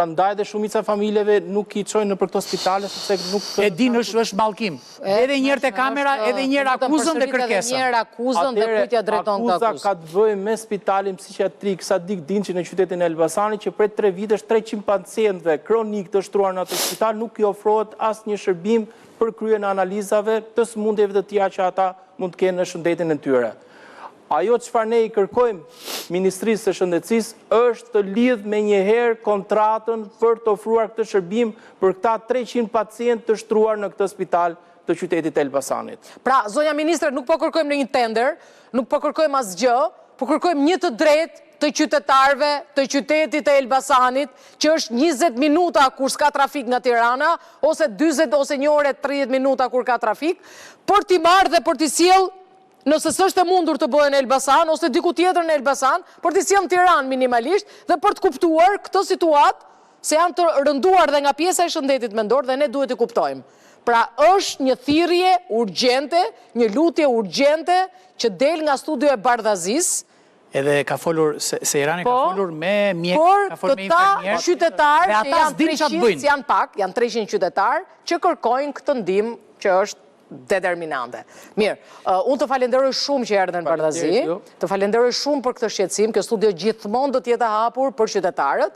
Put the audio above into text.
Prandaj dhe shumica familjeve nuk i çojnë në për këto spitale sepse nuk E din është mallkim. Edhe një herë te kamera, edhe një herë akuzën dhe kërkesën. Një herë akuzën dhe kujtja drejton këtë akuzë. Akuza ka të bëjë me spitalin psikiatrik Sadik Dinçi në qytetin e Elbasanit që prej 3 vitesh 300 pacientëve kronik të shtruar në atë spital nuk i ofrohet asnjë shërbim për kryen analizave të sëmundjeve të tjera që ata mund të kenë në shëndetin e tyre. Ajo çfarë ne i kërkojmë Ministrisë së Shëndetësisë është të lidh me njëherë kontratën për të ofruar këtë shërbim për këta 300 pacientë të shtruar në këtë spital të qytetit e Elbasanit. Pra, zonja ministre, nuk po kërkojmë në një tender, nuk po kërkojmë asgjë, po kërkojmë një të drejtë të qytetarëve të qytetit e Elbasanit, që është 20 minuta kur s'ka trafik nga Tirana, ose 40 ose 1 orë 30 minuta kur ka trafik, për t'i marrë dhe për t'i sjellë, nëse s'është e mundur të bëhen në Elbasan, ose diku tjetër në Elbasan, për t'i sjellë në Tiranë minimalisht, dhe për të kuptuar këtë situatë, se janë të rënduar dhe nga pjesa e shëndetit mendor dhe ne duhet të kuptojmë. Pra është një thirrje urgjente, një lutje urgjente që del nga studio e Bardhazis. Edhe ka folur, Sejrani ka folur me mjek, ka folur me infermier. Por këta qytetarë që janë 300, janë pak, janë 300 qytetarë që kërkojnë këtë ndihmë që është determinante. Mirë, unë të falenderoj shumë që erdhen në Bardhazi, të falenderoj shumë për këtë shqetësim, kjo studio gjithmonë do të jetë hapur për qytetarët.